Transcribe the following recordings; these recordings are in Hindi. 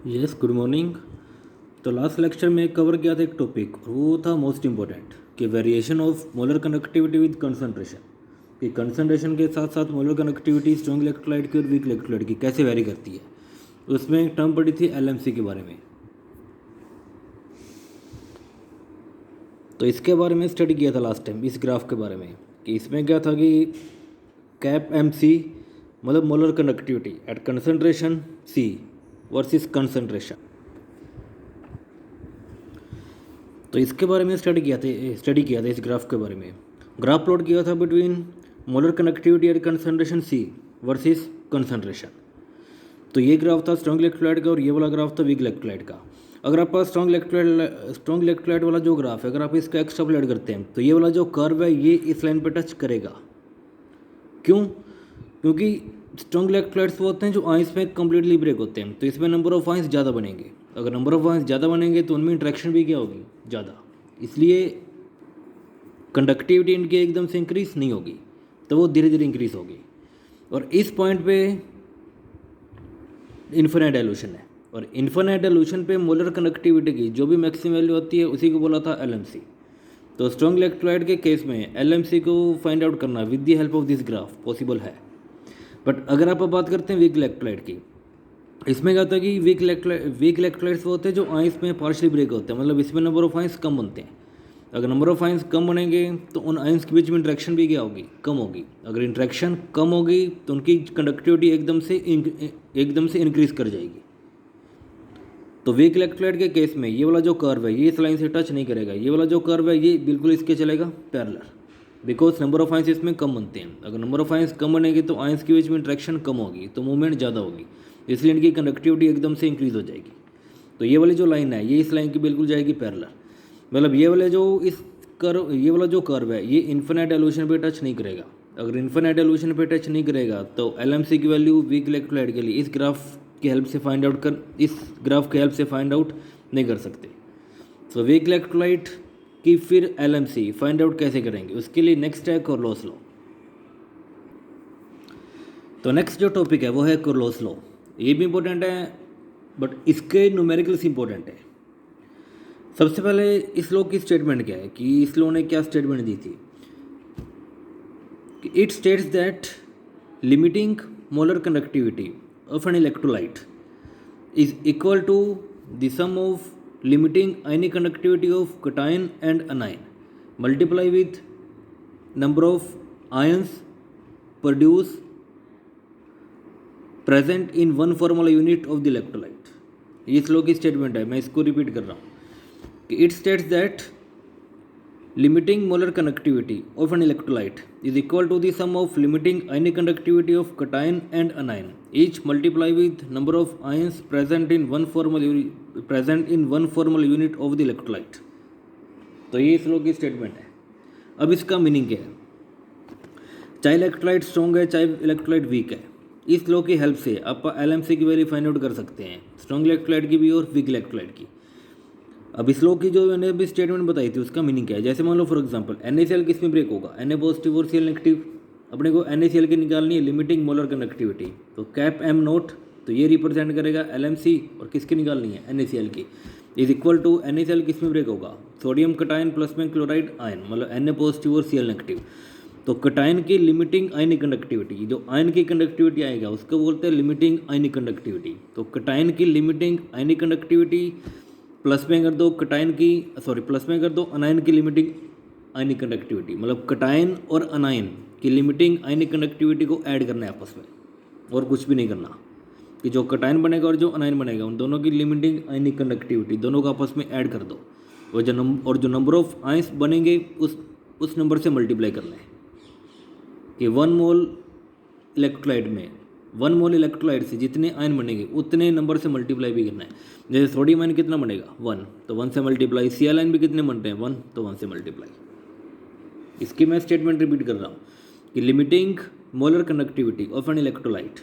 Yes, good morning. तो लास्ट लेक्चर में कवर किया था एक टॉपिक, और वो था मोस्ट इम्पोर्टेंट कि variation of molar connectivity with concentration, कि कंसंट्रेशन के साथ साथ मोलर कनेक्टिविटी स्ट्रॉन्ग इलेक्ट्रोलाइट की और वीक इलेक्ट्रोलाइट की कैसे वेरी करती है। उसमें एक टर्म पड़ी थी एलएमसी के बारे में। तो इसके बारे में स्टडी किया था लास्ट टाइम, इस ग्राफ के बारे में, कि इसमें क्या था कि कैप एम सी मतलब molar connectivity at concentration C versus concentration. तो इसके बारे में स्टडी किया था इस ग्राफ के बारे में। ग्राफ प्लॉट किया था between molar connectivity at concentration C versus concentration. तो ये ग्राफ था स्ट्रॉन्ग इलेक्ट्रोलाइट का और ये वाला ग्राफ था वीक इलेक्ट्रोलाइट का। अगर आप पास स्ट्रॉन्ग इलेक्ट्रोलाइट वाला जो ग्राफ है, अगर आप इसका एक्सट्रापोलेट करते हैं तो ये वाला जो कर्व है ये इस लाइन पे टच करेगा। क्यों? क्योंकि स्ट्रॉन्ग इलेक्ट्रोलाइट्स वो होते हैं जो आइंस में कम्प्लीटली ब्रेक होते हैं, तो इसमें नंबर ऑफ आइंस ज़्यादा बनेंगे। अगर नंबर ऑफ आइंस ज़्यादा बनेंगे तो उनमें इंट्रैक्शन भी क्या होगी? ज़्यादा। इसलिए कंडक्टिविटी इनकी एकदम से इंक्रीज नहीं होगी, तो वो धीरे धीरे इंक्रीज होगी। और इस पॉइंट पे इन्फिनिट डाइल्यूशन है, और इन्फिनिट डाइल्यूशन पे मोलर कनेक्टिविटी की जो भी मैक्सिमम वैल्यू होती है उसी को बोला था एलएमसी। तो स्ट्रॉन्ग इलेक्ट्रोलाइट के केस में एलएमसी को फाइंड आउट करना with the help of this graph possible है। बट अगर आप बात करते हैं वीक इलेक्ट्रोलाइट की, इसमें क्या होता है कि वीक इलेक्ट्रोलाइट्स वो होते हैं जो आइंस में पार्शली ब्रेक होते हैं, मतलब इसमें नंबर ऑफ आइंस कम बनते हैं। अगर नंबर ऑफ आइंस कम बनेंगे तो उन आइंस के बीच में इंट्रैक्शन भी क्या होगी? कम होगी। अगर इंट्रैक्शन कम होगी तो उनकी कंडक्टिविटी एकदम से इंक्रीज कर जाएगी। तो वीक इलेक्ट्रोलाइट के केस में ये वाला जो कर्व है ये इस लाइन से टच नहीं करेगा, ये वाला जो कर्व है ये बिल्कुल इसके चलेगा parallel, because number of ions इसमें कम बनते हैं। अगर नंबर ऑफ आइंस कम बनेगी तो आइंस के बीच में इंट्रैक्शन कम होगी, तो मूवमेंट ज़्यादा होगी, इसलिए इनकी कंडक्टिविटी एकदम से इंक्रीज हो जाएगी। तो ये वाली जो लाइन है ये इस लाइन की बिल्कुल जाएगी पैरेलल, मतलब ये वाला जो कर्व है ये इन्फिनिट डाइल्यूशन पे टच नहीं करेगा। अगर इन्फिनिट डाइल्यूशन पे टच नहीं करेगा तो एलएमसी की वैल्यू वीक इलेक्ट्रोलाइट के लिए इस ग्राफ की हेल्प से फाइंड आउट नहीं कर सकते। सो वीक इलेक्ट्रोलाइट कि फिर एलएमसी फाइंड आउट कैसे करेंगे, उसके लिए नेक्स्ट है कोरलोस लॉ। तो नेक्स्ट जो टॉपिक है वो है कोरलोस लॉ। ये भी इंपॉर्टेंट है बट इसके न्यूमेरिकल्स इंपॉर्टेंट है। सबसे पहले इस लॉ की स्टेटमेंट क्या है, कि इस लॉ ने क्या स्टेटमेंट दी थी कि it states that limiting molar conductivity of an electrolyte is equal to the sum of limiting ionic conductivity of cation and anion multiply with number of ions produced present in one formula unit of the electrolyte। ये इस लॉ की स्टेटमेंट है, मैं इसको रिपीट कर रहा हूँ कि it states that limiting molar conductivity of an electrolyte is equal to the sum of limiting ionic conductivity of cation and anion each multiply with number of ions present in one formal unit of the electrolyte। तो ये इस लॉ की स्टेटमेंट है। अब इसका मीनिंग क्या है? चाहे इलेक्ट्रोलाइट स्ट्रॉन्ग है चाहे इलेक्ट्रोलाइट वीक है, इस लॉ की हेल्प से आप एलएमसी की वैल्यू फाइंड आउट कर सकते हैं, स्ट्रॉन्ग इलेक्ट्रोलाइट की भी और वीक इलेक्ट्रोलाइट की। अब इस लॉ की जो मैंने अभी स्टेटमेंट बताई थी उसका मीनिंग क्या है? जैसे मान लो फॉर एग्जांपल NaCl किस में ब्रेक होगा? Na पॉजिटिव और Cl नेगेटिव। अपने को NaCl की निकालनी है लिमिटिंग मोलर कंडक्टिविटी, तो कैप M नोट तो ये रिप्रेजेंट करेगा LMC, और किसकी निकालनी है? NaCl की। इज इक्वल टू NaCl किस में ब्रेक होगा? सोडियम कटायन प्लस में क्लोराइड आयन, मतलब Na पॉजिटिव और Cl नेगेटिव। तो कटायन की लिमिटिंग आयनिक कंडक्टिविटी, जो आयन की कंडक्टिविटी आएगा उसको बोलते हैं लिमिटिंग आयनिक कंडक्टिविटी। तो कटायन की लिमिटिंग आयनिक कंडक्टिविटी प्लस में कर दो अनायन की लिमिटिंग आयनिक कंडक्टिविटी, मतलब कटायन और अनायन की लिमिटिंग आयनिक कंडक्टिविटी को ऐड करना है आपस में, और कुछ भी नहीं करना। कि जो कटायन बनेगा और जो अनायन बनेगा उन दोनों की लिमिटिंग आयनिक कंडक्टिविटी दोनों को आपस में ऐड कर दो, और जो नंबर ऑफ आयंस बनेंगे उस नंबर से मल्टीप्लाई करना है। कि 1 मोल इलेक्ट्रोलाइट से जितने आयन बनेंगे उतने नंबर से मल्टीप्लाई भी करना है। जैसे सोडियम आयन कितना बनेगा? 1, तो 1 से मल्टीप्लाई। Cl आयन भी कितने बनते हैं? 1, तो 1 से मल्टीप्लाई। इसकी मैं स्टेटमेंट रिपीट कर रहा हूँ कि limiting molar conductivity of an electrolyte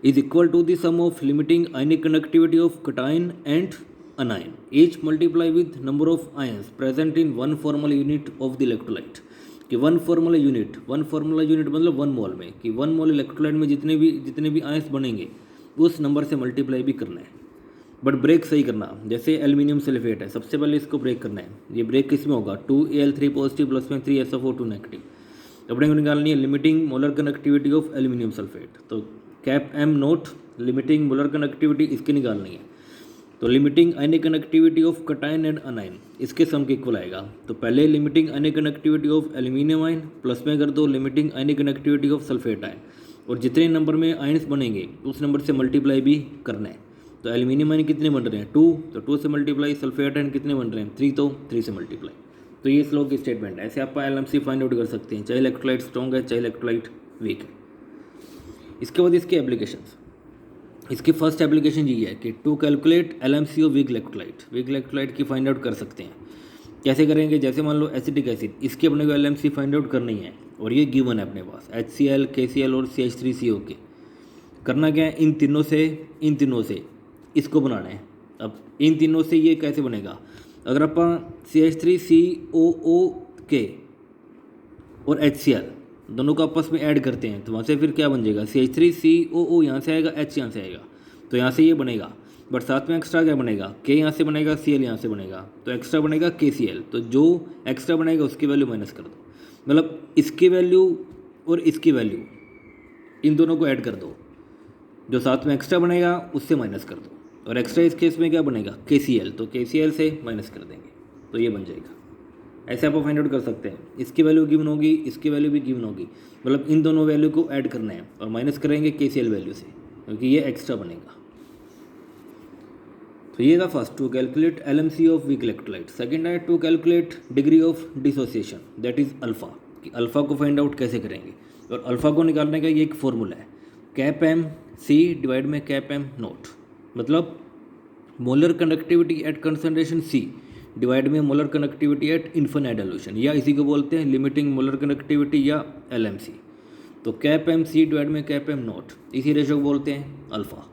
is equal to the sum of limiting ionic conductivity of cation and anion each multiply with number of ions present in one formal unit of the electrolyte. कि वन फार्मूला यूनिट मतलब 1 मोल में, कि 1 मोल इलेक्ट्रोलाइट में जितने भी आयंस बनेंगे उस नंबर से मल्टीप्लाई भी करना है, बट ब्रेक सही करना। जैसे एल्यूमिनियम सल्फेट है, सबसे पहले इसको ब्रेक करना है। ये ब्रेक किस में होगा, 2Al3 पॉजिटिव प्लस में 3SO4 नेगेटिव। अपने को निकालनी है limiting molar connectivity of aluminium sulphate. तो cap M naught limiting molar connectivity इसकी निकालनी है। तो limiting ionic connectivity of cation and anion इसके सम के इक्वल आएगा। तो पहले limiting ionic connectivity of aluminium ion plus में कर दो limiting ionic connectivity of sulphate ion, और जितने नंबर में आयन्स बनेंगे उस नंबर से मल्टीप्लाई भी करना है। तो एल्यूमिनियम आयन कितने बन रहे हैं 2, तो 2 से मल्टीप्लाई। सल्फेट आयन कितने बन रहे हैं 3, तो 3 से मल्टीप्लाई। तो ये स्लो की स्टेटमेंट है। ऐसे आप LMC फाइंड आउट कर सकते हैं, चाहे इलेक्ट्रोलाइट स्ट्रॉन्ग है चाहे इलेक्ट्रोलाइट वीक है। इसके बाद इसके एप्लीकेशंस। इसकी फर्स्ट एप्लीकेशन ये है कि to calculate LMC of weak electrolyte की फाइंड आउट कर सकते हैं। कैसे करेंगे, जैसे मान लो एसिटिक एसिड, इसकी अपने को LMC फाइंड आउट करनी है और ये गिवन है अपने पास HCl, KCl और CH3CO के। करना क्या है, इन तीनों से इसको बनाना है। अब इन तीनों से ये कैसे बनेगा, अगर अपन CH3COO के और HCl दोनों को आपस में ऐड करते हैं तो वहाँ से फिर क्या बन जाएगा, CH3COO यहाँ से आएगा, H यहाँ से आएगा, तो यहाँ से ये बनेगा। बट साथ में एक्स्ट्रा क्या बनेगा, K यहाँ से बनेगा, Cl यहाँ से बनेगा, तो एक्स्ट्रा बनेगा KCl। तो जो एक्स्ट्रा बनेगा उसकी वैल्यू माइनस कर दो, मतलब इसकी वैल्यू और इसकी वैल्यू इन दोनों को ऐड कर दो, जो साथ में एक्स्ट्रा बनेगा उससे माइनस कर दो, और एक्स्ट्रा इस केस में क्या बनेगा KCl, तो KCl से माइनस कर देंगे, तो ये बन जाएगा। ऐसे आप फाइंड आउट कर सकते हैं। इसकी वैल्यू गिवन होगी, इसकी वैल्यू भी गिवन होगी, मतलब इन दोनों वैल्यू को ऐड करना है और माइनस करेंगे KCl वैल्यू से, क्योंकि ये एक्स्ट्रा बनेगा। तो ये था first, to calculate LMC of weak electrolyte. Second है to calculate degree of dissociation, that is alpha, कि अल्फ़ा को फाइंड आउट कैसे करेंगे। और अल्फ़ा को निकालने का ये एक फॉर्मूला है, कैप एम सी डिवाइड में कैप एम नोट, मतलब molar conductivity at concentration C divide में molar connectivity at infinite dilution, या इसी को बोलते हैं लिमिटिंग मोलर कनेक्टिविटी या LMC। तो कैप एम सी डिवाइड में कैप एम नोट, इसी रेशो को बोलते हैं alpha.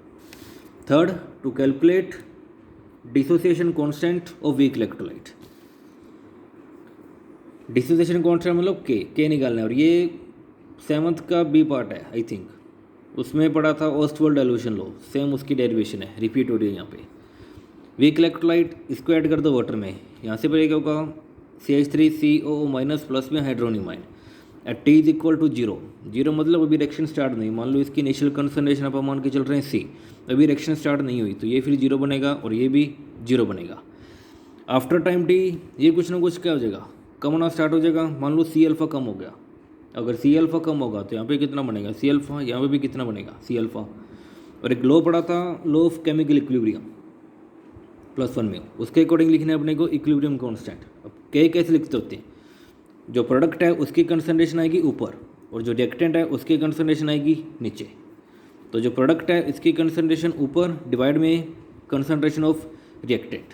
Third, to calculate dissociation constant of weak electrolyte. Dissociation constant मतलब के निकालना है, और ये 7th का B पार्ट है आई थिंक, उसमें पढ़ा था ओस्टवर्ल्ड डाइल्यूशन लॉ, सेम उसकी डेरिवेशन है, रिपीट हो रही है यहाँ पे। वीक इलेक्ट्रोलाइट इसको ऐड कर दो वाटर में, यहाँ से पहले क्या होगा CH3COO माइनस प्लस में hydronium ion at T is equal to 0 मतलब अभी रिएक्शन स्टार्ट नहीं, मान लो इसकी इनिशियल कंसंट्रेशन आप मान के चल रहे हैं C, अभी रिएक्शन स्टार्ट नहीं हुई, तो ये फिर 0 बनेगा और ये भी 0 बनेगा। आफ्टर टाइम T ये कुछ ना कुछ क्या हो जाएगा, कम होना स्टार्ट हो जाएगा। मान लो C अल्फ़ा कम हो गया, अगर C अल्फ़ा कम होगा तो यहाँ पे कितना बनेगा C अल्फ़ा, यहाँ पे भी कितना बनेगा C अल्फ़ा। और एक लॉ पढ़ा था, लॉ ऑफ केमिकल इक्विलिब्रियम +1 में, उसके अकॉर्डिंग लिखना है अपने को इक्विलिब्रियम कांस्टेंट। अब K कैसे लिखते होते हैं, जो प्रोडक्ट है उसकी कंसंट्रेशन आएगी ऊपर और जो रिएक्टेंट है उसकी कंसंट्रेशन आएगी नीचे। तो जो प्रोडक्ट है इसकी कंसंट्रेशन ऊपर डिवाइड में कंसंट्रेशन ऑफ रिएक्टेंट।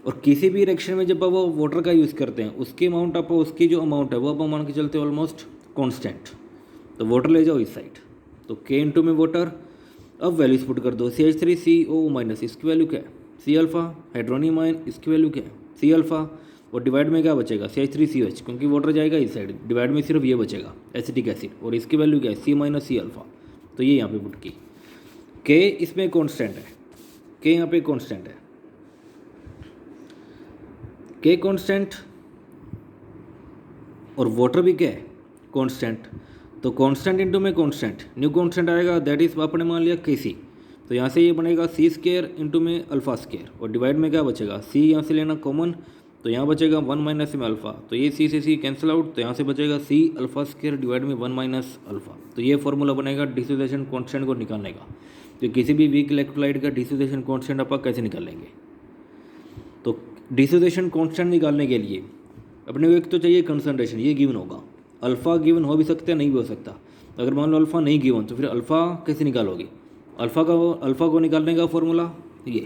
और किसी भी रिएक्शन में जब आप वो वाटर का यूज़ करते हैं उसकी अमाउंट आप उसकी जो अमाउंट है वो आप मान के चलते हैं ऑलमोस्ट कॉन्स्टेंट। तो वाटर ले जाओ इस साइड, तो K इंटू में वाटर। अब वैल्यूज पुट कर दो, CH3COO माइनस इसकी वैल्यू क्या है C अल्फ़ा, हाइड्रोनियम आयन इसकी वैल्यू क्या है C अल्फ़ा, और डिवाइड में क्या बचेगा CH3COH, क्योंकि वाटर जाएगा इस साइड, डिवाइड में सिर्फ ये बचेगा एसिटिक एसिड, और इसकी वैल्यू क्या है C माइनस C अल्फ़ा। तो ये यहाँ पे पुट की, K इसमें कॉन्स्टेंट है, K यहाँ पे कॉन्स्टेंट है, K कॉन्स्टेंट और वाटर भी क्या है कॉन्स्टेंट। तो कॉन्स्टेंट इंटू में कॉन्स्टेंट, न्यू कॉन्स्टेंट आएगा, दैट इज आपने मान लिया KC। तो यहाँ से ये बनेगा C² इंटू में अल्फ़ा स्क्वायर, और डिवाइड में क्या बचेगा C यहाँ से लेना कॉमन, तो यहाँ बचेगा 1 माइनस में अल्फ़ा, तो ये C से C कैंसिल आउट, तो यहाँ से बचेगा C अल्फ़ा स्क्वायर डिवाइड में 1 माइनस अल्फ़ा। तो ये फॉर्मूला बनेगा डिसोसिएशन कांस्टेंट को निकालने का। तो किसी भी वीक इलेक्ट्रोलाइट का डिसोसिएशन कांस्टेंट आप कैसे निकालेंगे, तो डिसोसिएशन कांस्टेंट निकालने के लिए अपने को एक तो चाहिए कंसंट्रेशन, ये गिवन होगा। अल्फ़ा गिवन हो भी सकता है, नहीं भी हो सकता। अगर मान लो अल्फ़ा नहीं गिवन तो फिर अल्फ़ा कैसे निकालोगे, अल्फ़ा को निकालने का फॉर्मूला ये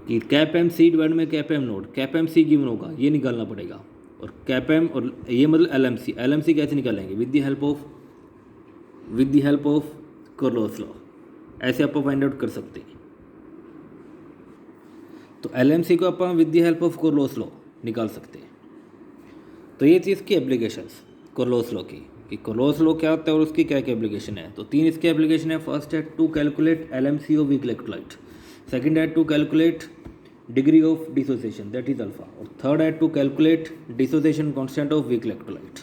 कि कैप एम सी डिवाइड में cap M naught, cap M C given होगा ये निकालना पड़ेगा, और कैप एम और ये मतलब एल एम सी कैसे निकालेंगे, with the help of Carnot law. ऐसे आप फाइंड आउट कर सकते हैं। तो LMC को आप with the help of Carnot law निकाल सकते हैं। तो ये चीज़ की एप्लीकेशंस कार्नोट लॉ की, कि कोलोस लॉ क्या होता है और उसकी क्या क्या एप्लीकेशन है। तो 3 इसकी एप्लीकेशन है। फर्स्ट है to calculate LMC of weak electrolyte, second है to calculate degree of dissociation that is alpha, और थर्ड है to calculate dissociation constant of weak electrolyte.